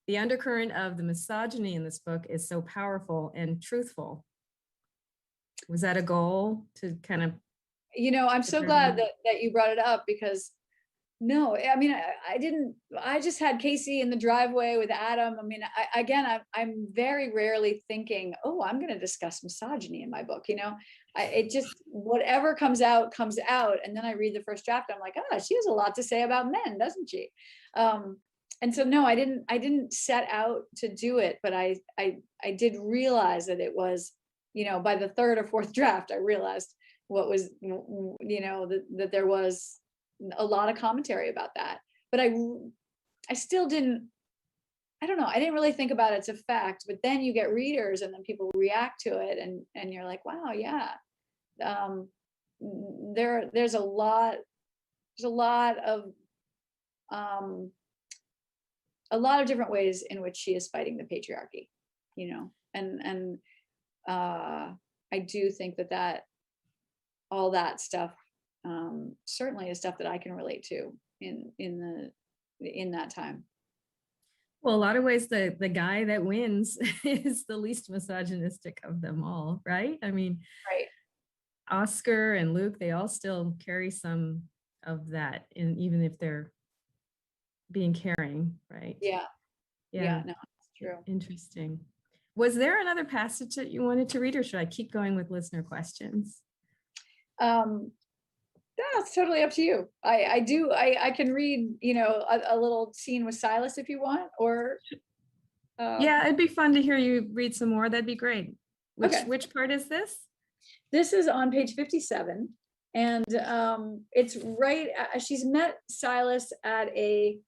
The undercurrent of the misogyny in this book is so powerful and truthful. Was that a goal to kind of? I'm so glad that you brought it up, because no, I mean, I just had Casey in the driveway with Adam. I mean, I'm very rarely thinking, oh, I'm going to discuss misogyny in my book. It just, whatever comes out. And then I read the first draft. I'm like, oh, she has a lot to say about men, doesn't she? And so, no, I didn't set out to do it, but I did realize that it was, by the 3rd or 4th draft, I realized what was, that there was a lot of commentary about that. But I still didn't, I don't know, I didn't really think about its effect. But then you get readers, and then people react to it, and you're like, wow, yeah. There's a lot a lot of different ways in which she is fighting the patriarchy, and I do think that all that stuff certainly is stuff that I can relate to in that time. Well, a lot of ways the guy that wins is the least misogynistic of them all, right? I mean, Right. Oscar and Luke, they all still carry some of that, even if they're being caring, right? Yeah. Yeah, No, it's true. interesting. Was there another passage that you wanted to read, or should I keep going with listener questions? That's totally up to you. I can read, a little scene with Silas if you want, or Yeah, it'd be fun to hear you read some more. That'd be great. Okay. Which part is this? This is on page 57, and it's right. She's met Silas at a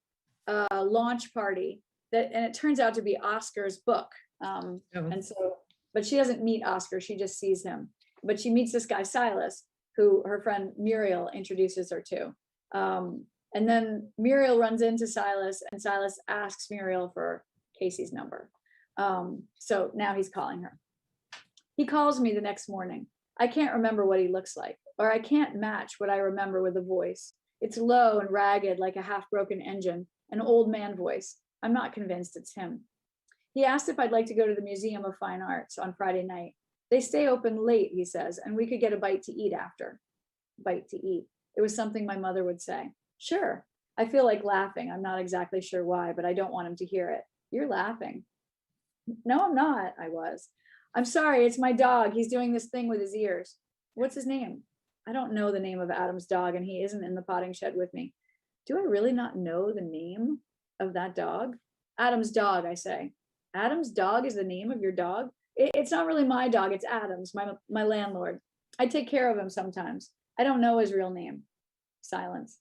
launch party and it turns out to be Oscar's book. And so, but she doesn't meet Oscar; she just sees him. But she meets this guy Silas, who her friend Muriel introduces her to. And then Muriel runs into Silas, and Silas asks Muriel for Casey's number. So now he's calling her. He calls me the next morning. I can't remember what he looks like, or I can't match what I remember with a voice. It's low and ragged like a half-broken engine, an old man voice. I'm not convinced it's him. He asked if I'd like to go to the Museum of Fine Arts on Friday night. They stay open late, he says, and we could get a bite to eat after. Bite to eat. It was something my mother would say. Sure. I feel like laughing. I'm not exactly sure why, but I don't want him to hear it. You're laughing. No, I'm not. I was. I'm sorry. It's my dog. He's doing this thing with his ears. What's his name? I don't know the name of Adam's dog, and he isn't in the potting shed with me. Do I really not know the name of that dog? Adam's dog, I say. Adam's dog is the name of your dog? It's not really my dog. It's Adam's, my landlord. I take care of him sometimes. I don't know his real name. Silence.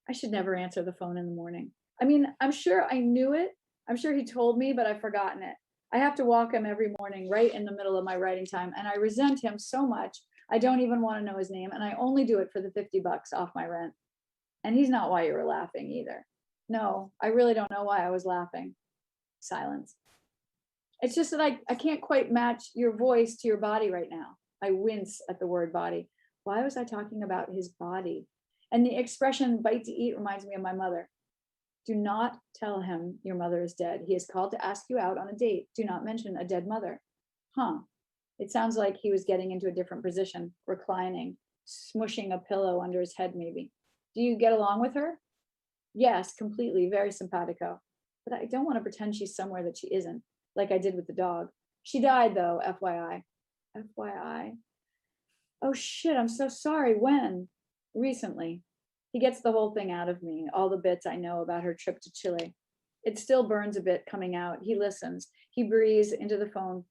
I should never answer the phone in the morning. I mean, I'm sure I knew it. I'm sure he told me, but I've forgotten it. I have to walk him every morning right in the middle of my writing time, and I resent him so much. I don't even want to know his name, and I only do it for the $50 off my rent. And he's not why you were laughing either. No, I really don't know why I was laughing. Silence. It's just that I can't quite match your voice to your body right now. I wince at the word body. Why was I talking about his body? And the expression bite to eat reminds me of my mother. Do not tell him your mother is dead. He is called to ask you out on a date. Do not mention a dead mother. Huh. It sounds like he was getting into a different position, reclining, smushing a pillow under his head maybe. Do you get along with her? Yes, completely, very simpatico. But I don't want to pretend she's somewhere that she isn't, like I did with the dog. She died though, FYI. FYI. Oh shit, I'm so sorry. When? Recently. He gets the whole thing out of me, all the bits I know about her trip to Chile. It still burns a bit coming out. He listens. He breathes into the phone.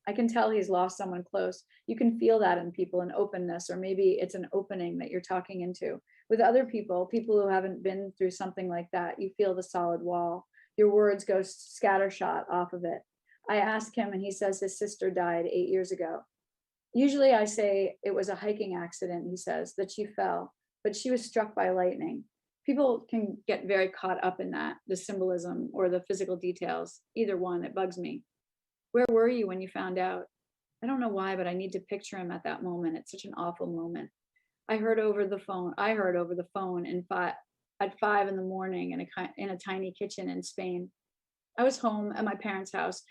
I can tell he's lost someone close. You can feel that in people, an openness, or maybe it's an opening that you're talking into. With other people who haven't been through something like that, you feel the solid wall. Your words go scattershot off of it. I ask him and he says his sister died 8 years ago. Usually I say it was a hiking accident, he says, that she fell, but she was struck by lightning. People can get very caught up in that, the symbolism or the physical details, either one, it bugs me. Where were you when you found out? I don't know why, but I need to picture him at that moment. It's such an awful moment. I heard over the phone at 5 a.m. in a tiny kitchen in Spain. I was home at my parents' house.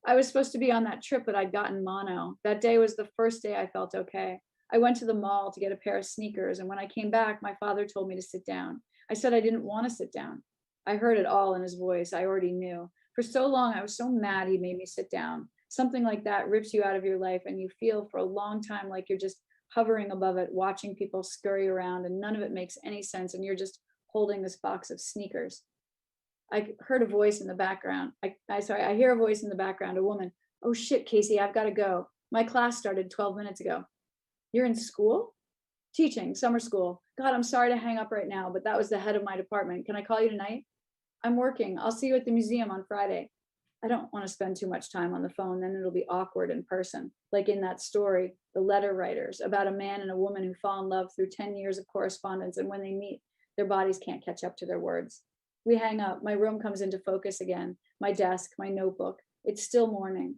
I was supposed to be on that trip, but I'd gotten mono. That day was the first day I felt okay. I went to the mall to get a pair of sneakers, and when I came back, my father told me to sit down. I said I didn't want to sit down. I heard it all in his voice. I already knew. For so long, I was so mad he made me sit down. Something like that rips you out of your life, and you feel for a long time like you're just hovering above it, watching people scurry around, and none of it makes any sense, and you're just holding this box of sneakers. I heard a voice in the background. I hear a voice in the background, a woman. Oh shit, Casey, I've got to go. My class started 12 minutes ago. You're in school? Teaching, summer school. God, I'm sorry to hang up right now, but that was the head of my department. Can I call you tonight? I'm working. I'll see you at the museum on Friday. I don't want to spend too much time on the phone, then it'll be awkward in person. Like in that story, The Letter Writers, about a man and a woman who fall in love through 10 years of correspondence, and when they meet, their bodies can't catch up to their words. we hang up, my room comes into focus again, my desk, my notebook, it's still morning.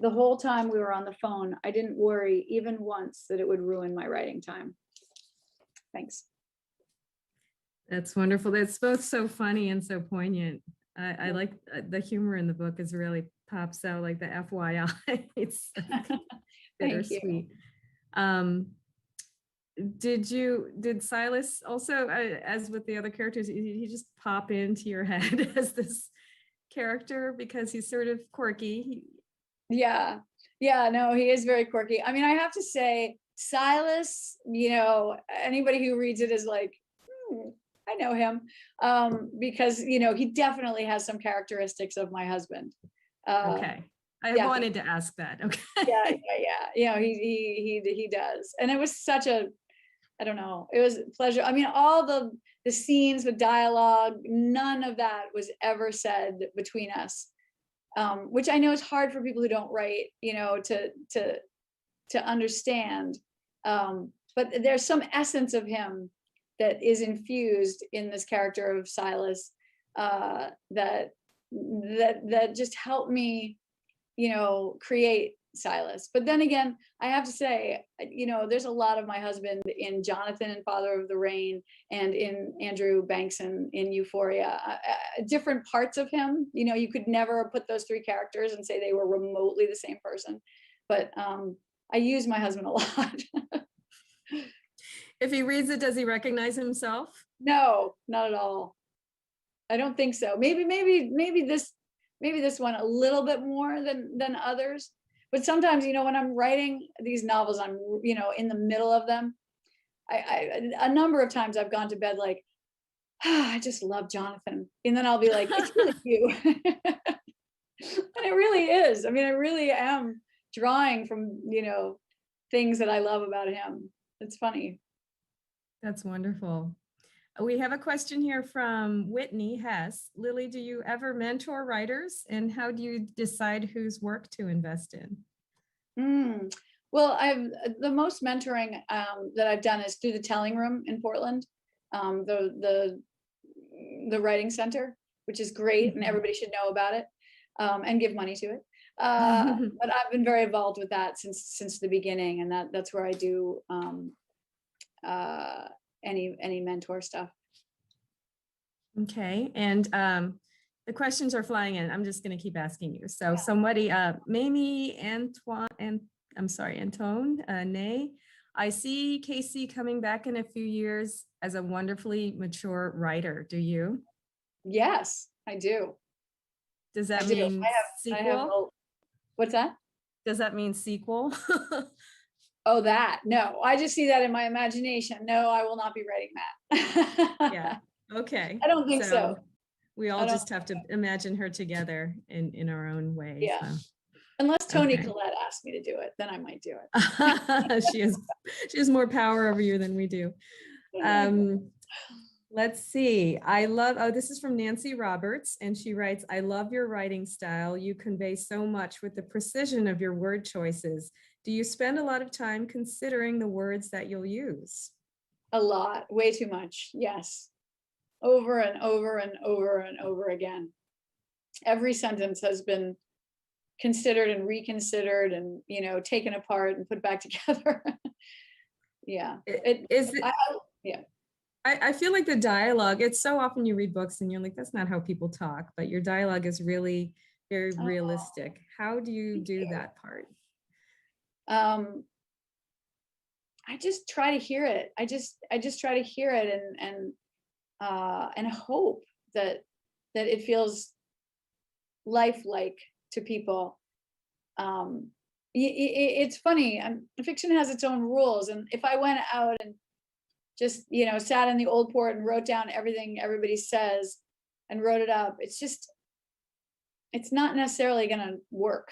The whole time we were on the phone, I didn't worry even once that it would ruin my writing time. Thanks. That's wonderful. That's both so funny and so poignant. I like the humor in the book is really pops out, like the FYI. It's bittersweet. Did Silas also, as with the other characters, he just pop into your head as this character because he's sort of quirky? Yeah, no, he is very quirky. I mean, I have to say, Silas, anybody who reads it is like, I know him, because, he definitely has some characteristics of my husband. Okay. I wanted to ask that. Okay. Yeah. He does. And it was such I don't know, it was a pleasure. I mean, all the scenes with dialogue, none of that was ever said between us, which I know is hard for people who don't write, to understand. But there's some essence of him that is infused in this character of Silas, that just helped me, create Silas. But then again, I have to say, there's a lot of my husband in Jonathan and Father of the Rain and in Andrew Bankson in Euphoria. Different parts of him, you could never put those three characters and say they were remotely the same person. But I use my husband a lot. If he reads it, does he recognize himself? No, not at all. I don't think so. Maybe this one a little bit more than others. But sometimes, when I'm writing these novels, I'm, in the middle of them. A number of times I've gone to bed like, I just love Jonathan. And then I'll be like, it's really you. And it really is. I mean, I really am drawing from, things that I love about him. It's funny. That's wonderful. We have a question here from Whitney Hess. Lily, do you ever mentor writers, and how do you decide whose work to invest in? Well, the most mentoring that I've done is through the Telling Room in Portland, the writing center, which is great, and everybody should know about it, and give money to it. But I've been very involved with that since the beginning, and that's where I do any mentor stuff. Okay, and the questions are flying in. I'm just going to keep asking you. So somebody, Mamie Antone, Nay, I see Casey coming back in a few years as a wonderfully mature writer. Do you? Yes, I do. Does that mean sequel? What's that? Does that mean sequel? Oh, no, I just see that in my imagination. No, I will not be writing that. Yeah. Okay. I don't think so. We all just have to imagine her together in our own way. Yeah. So. Unless Toni Collette asked me to do it, then I might do it. She has more power over you than we do. Let's see. This is from Nancy Roberts, and she writes, I love your writing style. You convey so much with the precision of your word choices. Do you spend a lot of time considering the words that you'll use? A lot, way too much. Yes. Over and over and over and over again. Every sentence has been considered and reconsidered and, taken apart and put back together. Yeah. I feel like the dialogue, it's so often you read books and you're like, that's not how people talk, but your dialogue is really very realistic. How do you do that part? I just try to hear it. I just try to hear it and hope that it feels lifelike to people. It's funny. Fiction has its own rules, and if I went out and just sat in the Old Port and wrote down everything everybody says and wrote it up, it's not necessarily going to work.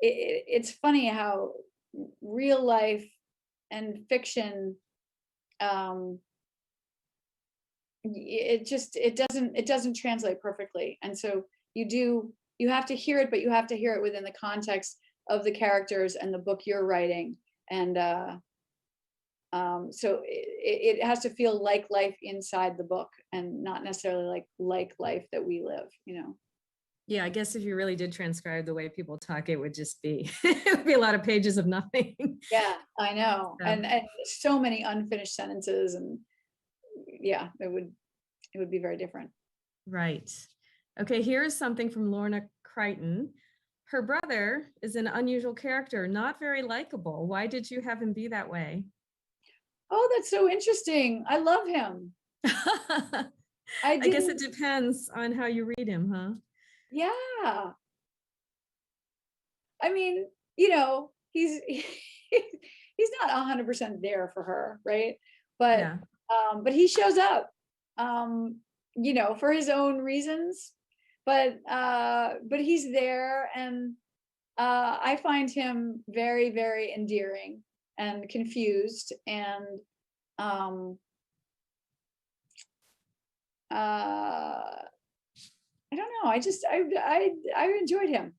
It's funny how real life and fiction, it doesn't translate perfectly. And so you have to hear it, but you have to hear it within the context of the characters and the book you're writing. And So it has to feel like life inside the book and not necessarily like life that we live, you know. Yeah, I guess if you really did transcribe the way people talk, it would just be it would be a lot of pages of nothing. Yeah, I know. So, And so many unfinished sentences, and yeah, it would be very different. right. Okay, here is something from Lorna Crichton. Her brother is an unusual character, not very likable. Why did you have him be that way? Oh, that's so interesting. I love him. I I guess it didn't, depends on how you read him, huh? yeah. I mean, you know, he's not 100% there for her, right? But Yeah. but he shows up, um, you know, for his own reasons. But he's there, and I find him very, very endearing and confused, and um, uh, I don't know. I enjoyed him.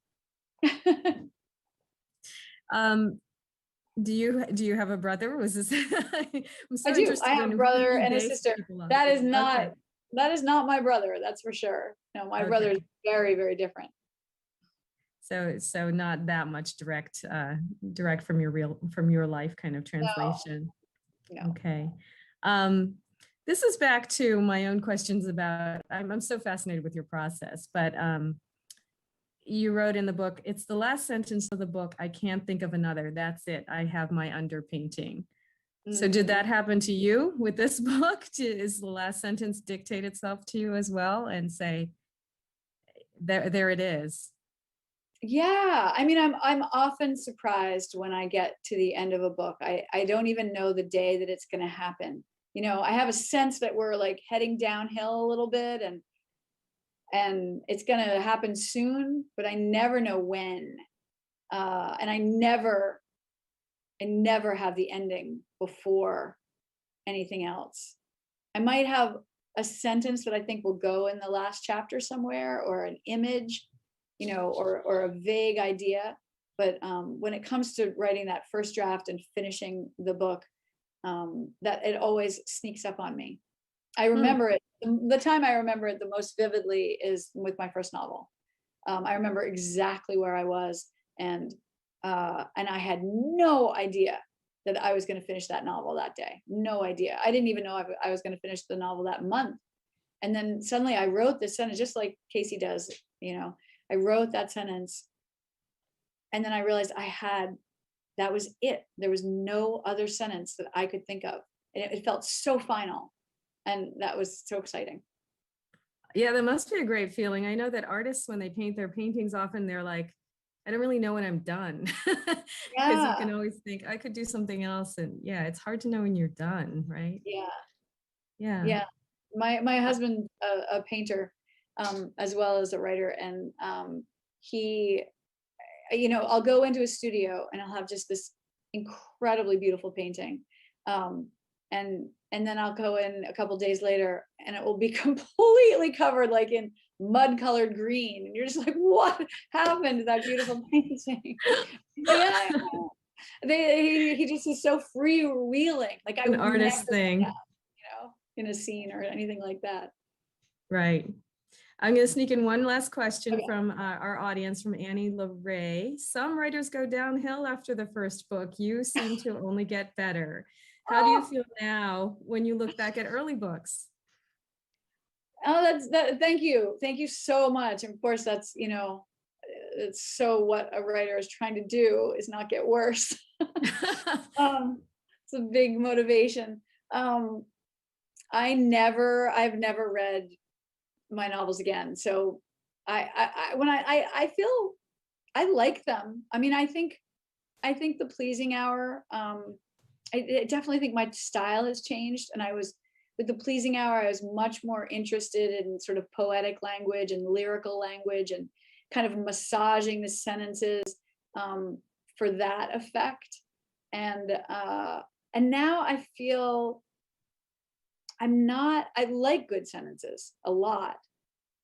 Um, do you have a brother? Was this I'm I so do. I interested have in a who brother you and a base sister. people on. That is Okay. not my brother, that's for sure. No, my brother is Okay. very, very different. So not that much direct from your life kind of No, translation. no. Okay. Um, this is back to my own questions about, I'm so fascinated with your process, but you wrote in the book, it's the last sentence of the book. I can't think of another. That's it. I have my underpainting. So did Mhm. that happen to you with this book? Is the last sentence dictate itself to you as well and say, there it is? Yeah, I mean, I'm often surprised when I get to the end of a book. I don't even know the day that it's going to happen. You know, I have a sense that we're like heading downhill a little bit, and it's going to happen soon, but I never know when. And I never have the ending before anything else. I might have a sentence that I think will go in the last chapter somewhere, or an image, you know, or a vague idea. But when it comes to writing that first draft and finishing the book, that it always sneaks up on me. I Hmm. remember it. The time I remember it the most vividly is with my first novel. I remember exactly where I was, and I had no idea that I was going to finish that novel that day. No idea. I didn't even know I was going to finish the novel that month. And then suddenly I wrote this sentence, just like Casey does. You know, I wrote that sentence, and then I realized that was it. There was no other sentence that I could think of, and it felt so final, and that was so exciting. Yeah, that must be a great feeling. I know that artists, when they paint their paintings, often they're like, I don't really know when I'm done. Because you can Yeah, always think I could do something else. And yeah, it's hard to know when you're done, right? yeah. Yeah. Yeah, my husband, a painter, as well as a writer, and he, you know, I'll go into a studio and I'll have just this incredibly beautiful painting, um, and then I'll go in a couple days later and it will be completely covered like in mud colored green, and you're just like, what happened to that beautiful painting? Yeah, he just is so freewheeling. Like I An would never artist do that, thing. you know, in a scene or anything like that. Right. I'm going to sneak in one last question Okay. from our audience from Annie LeRae. Some writers go downhill after the first book. You seem to only get better. How do you Oh, feel now when you look back at early books? oh, that's that. Thank you so much. And of course, that's, you know, it's so what a writer is trying to do is not get worse. um, it's a big motivation. Um, I've never read my novels again. So I feel I like them. I mean, I think The Pleasing Hour, I definitely think my style has changed. And I was, with The Pleasing Hour, I was much more interested in sort of poetic language and lyrical language, and kind of massaging the sentences, um, for that effect. And now I feel I like good sentences a lot,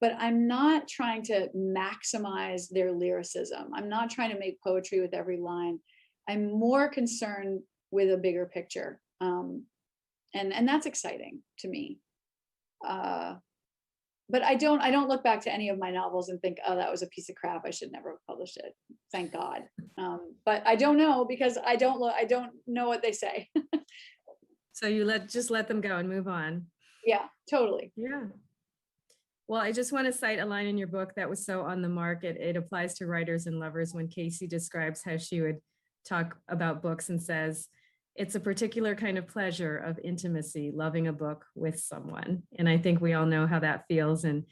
but I'm not trying to maximize their lyricism. I'm not trying to make poetry with every line. I'm more concerned with a bigger picture. And that's exciting to me. But I don't look back to any of my novels and think, oh, that was a piece of crap, I should never have published it. Thank God. But I don't know, because I don't know what they say. So you just let them go and move on. Yeah, totally. Yeah. Well, I just want to cite a line in your book that was so on the mark. It applies to writers and lovers when Casey describes how she would talk about books and says, it's a particular kind of pleasure of intimacy, loving a book with someone. And I think we all know how that feels. And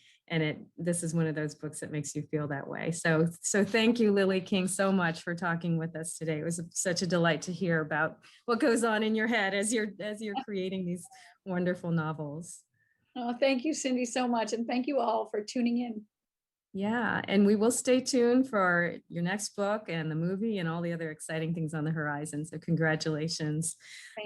this is one of those books that makes you feel that way. So thank you, Lily King, so much for talking with us today. It was such a delight to hear about what goes on in your head as you're creating these wonderful novels. Oh, thank you, Cindy, so much. And thank you all for tuning in. Yeah, and we will stay tuned for your next book and the movie and all the other exciting things on the horizon. So congratulations.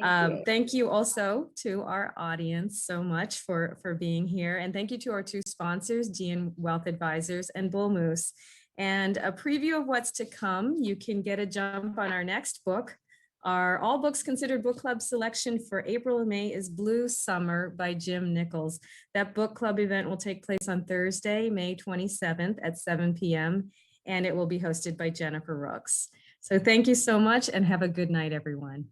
Thank you also to our audience so much for being here. And thank you to our two sponsors, GN Wealth Advisors and Bull Moose. And a preview of what's to come, you can get a jump on our next book. Our All Books Considered Book Club selection for April and May is Blue Summer by Jim Nichols. That book club event will take place on Thursday, May 27th at 7 p.m. and it will be hosted by Jennifer Rooks. So thank you so much and have a good night, everyone.